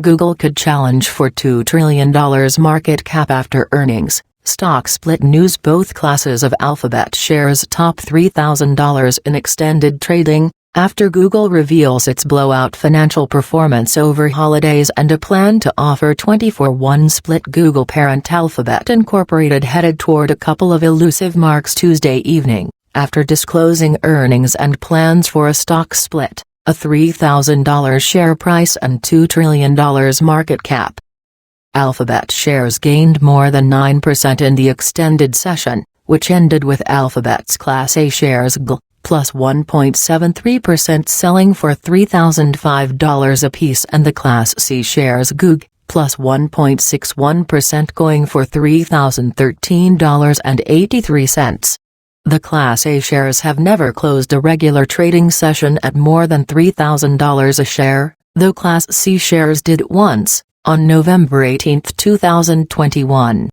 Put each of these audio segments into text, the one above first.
Google could challenge for $2 trillion market cap after earnings. Stock split news. Both classes of Alphabet shares top $3,000 in extended trading, after Google reveals its blowout financial performance over holidays and a plan to offer 20-for-1 split. Google parent Alphabet Incorporated headed toward a couple of elusive marks Tuesday evening, after disclosing earnings and plans for a stock split, a $3,000 share price and $2 trillion market cap. Alphabet shares gained more than 9% in the extended session, which ended with Alphabet's Class A shares GL plus 1.73% selling for $3,005 apiece, and the Class C shares GUG plus 1.61% going for $3,013.83. The Class A shares have never closed a regular trading session at more than $3,000 a share, though Class C shares did once, on November 18, 2021.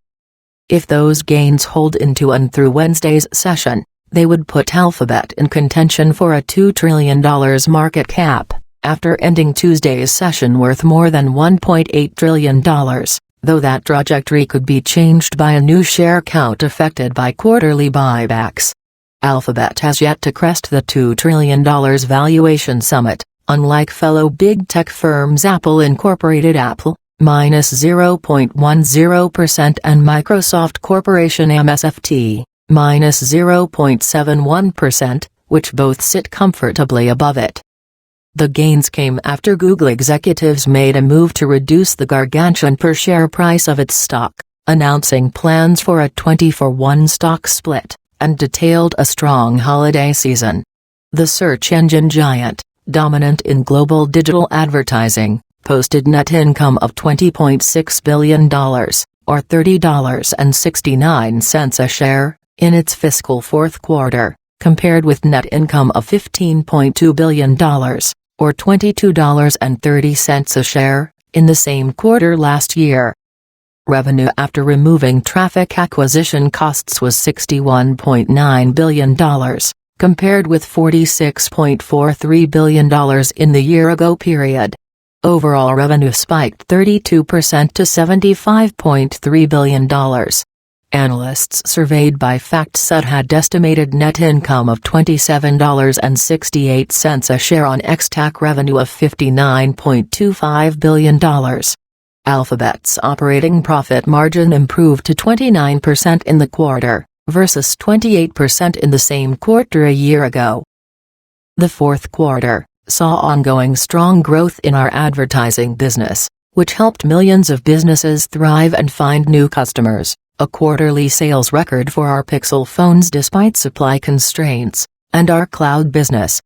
If those gains hold into and through Wednesday's session, they would put Alphabet in contention for a $2 trillion market cap, after ending Tuesday's session worth more than $1.8 trillion, though that trajectory could be changed by a new share count affected by quarterly buybacks. Alphabet has yet to crest the $2 trillion valuation summit, unlike fellow big tech firms Apple Incorporated Apple, minus 0.10%, and Microsoft Corporation MSFT, minus 0.71%, which both sit comfortably above it. The gains came after Google executives made a move to reduce the gargantuan per-share price of its stock, announcing plans for a 20-for-1 stock split, and detailed a strong holiday season. The search engine giant, dominant in global digital advertising, posted net income of $20.6 billion, or $30.69 a share, in its fiscal fourth quarter, compared with net income of $15.2 billion, or $22.30 a share, in the same quarter last year. Revenue after removing traffic acquisition costs was $61.9 billion, compared with $46.43 billion in the year-ago period. Overall revenue spiked 32% to $75.3 billion. Analysts surveyed by FactSet had estimated net income of $27.68 a share on ex-TAC revenue of $59.25 billion. Alphabet's operating profit margin improved to 29% in the quarter, versus 28% in the same quarter a year ago. The fourth quarter saw ongoing strong growth in our advertising business, which helped millions of businesses thrive and find new customers, a quarterly sales record for our Pixel phones despite supply constraints, and our cloud business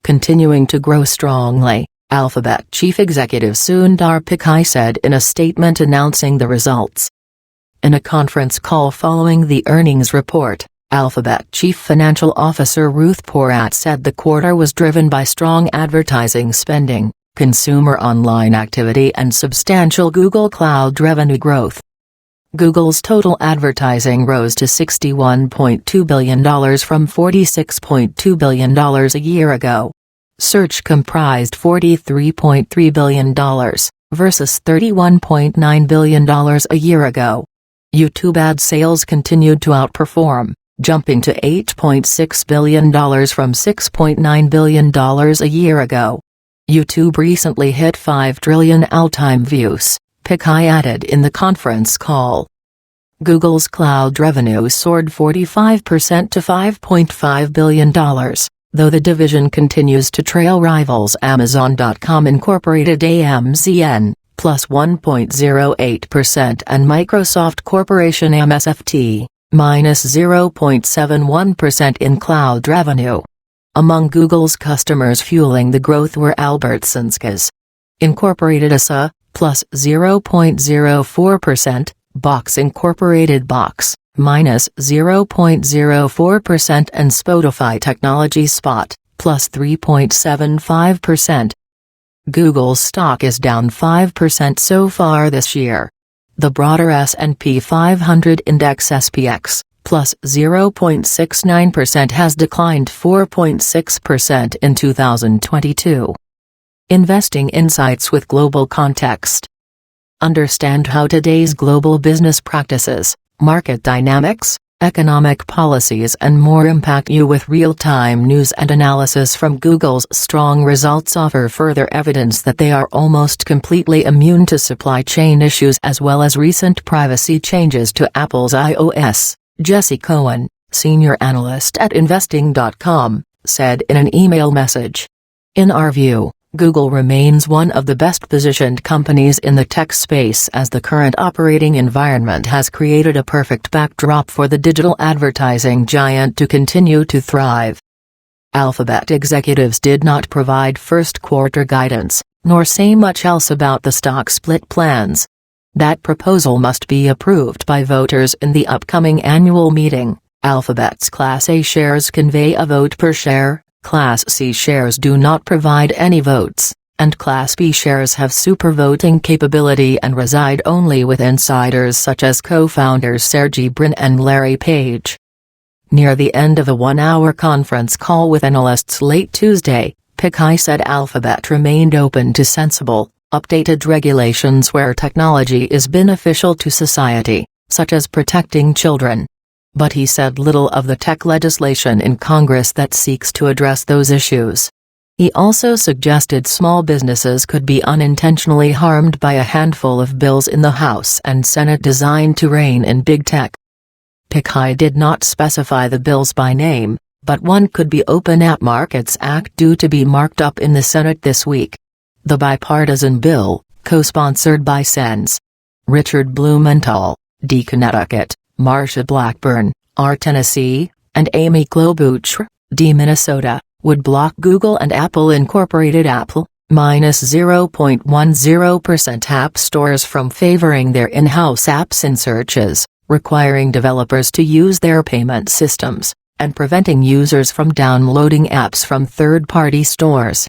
continuing to grow strongly, Alphabet Chief Executive Sundar Pichai said in a statement announcing the results. In a conference call following the earnings report, Alphabet Chief Financial Officer Ruth Porat said the quarter was driven by strong advertising spending, consumer online activity, and substantial Google Cloud revenue growth. Google's total advertising rose to $61.2 billion from $46.2 billion a year ago. Search comprised $43.3 billion, versus $31.9 billion a year ago. YouTube ad sales continued to outperform, jumping to $8.6 billion from $6.9 billion a year ago. YouTube recently hit 5 trillion all-time views, Pichai added in the conference call. Google's cloud revenue soared 45% to $5.5 billion, though the division continues to trail rivals Amazon.com Incorporated AMZN, plus 1.08%, and Microsoft Corporation MSFT, minus 0.71% in cloud revenue. Among Google's customers fueling the growth were Albertsons Incorporated ASA, plus 0.04%, Box Incorporated Box, minus 0.04%, and Spotify Technology Spot, plus 3.75%. Google's stock is down 5% so far this year. The broader S&P 500 index SPX, plus 0.69%, has declined 4.6% in 2022. Investing insights with global context. Understand how today's global business practices, market dynamics, economic policies and more impact you with real-time news and analysis from Google's strong results offer further evidence that they are almost completely immune to supply chain issues as well as recent privacy changes to Apple's iOS, Jesse Cohen, senior analyst at Investing.com, said in an email message. In our view, Google remains one of the best-positioned companies in the tech space as the current operating environment has created a perfect backdrop for the digital advertising giant to continue to thrive. Alphabet executives did not provide first-quarter guidance, nor say much else about the stock split plans. That proposal must be approved by voters in the upcoming annual meeting. Alphabet's Class A shares convey a vote per share. Class C shares do not provide any votes, and Class B shares have supervoting capability and reside only with insiders such as co-founders Sergey Brin and Larry Page. Near the end of a one-hour conference call with analysts late Tuesday, Pichai said Alphabet remained open to sensible, updated regulations where technology is beneficial to society, such as protecting children. But he said little of the tech legislation in Congress that seeks to address those issues. He also suggested small businesses could be unintentionally harmed by a handful of bills in the House and Senate designed to rein in big tech. Pichai did not specify the bills by name, but one could be Open App Markets Act due to be marked up in the Senate this week. The bipartisan bill, co-sponsored by Sens. Richard Blumenthal, D. Connecticut, Marsha Blackburn, R. Tennessee, and Amy Klobuchar, D. Minnesota, would block Google and Apple Incorporated Apple, -0.10% app stores from favoring their in-house apps in searches, requiring developers to use their payment systems, and preventing users from downloading apps from third-party stores.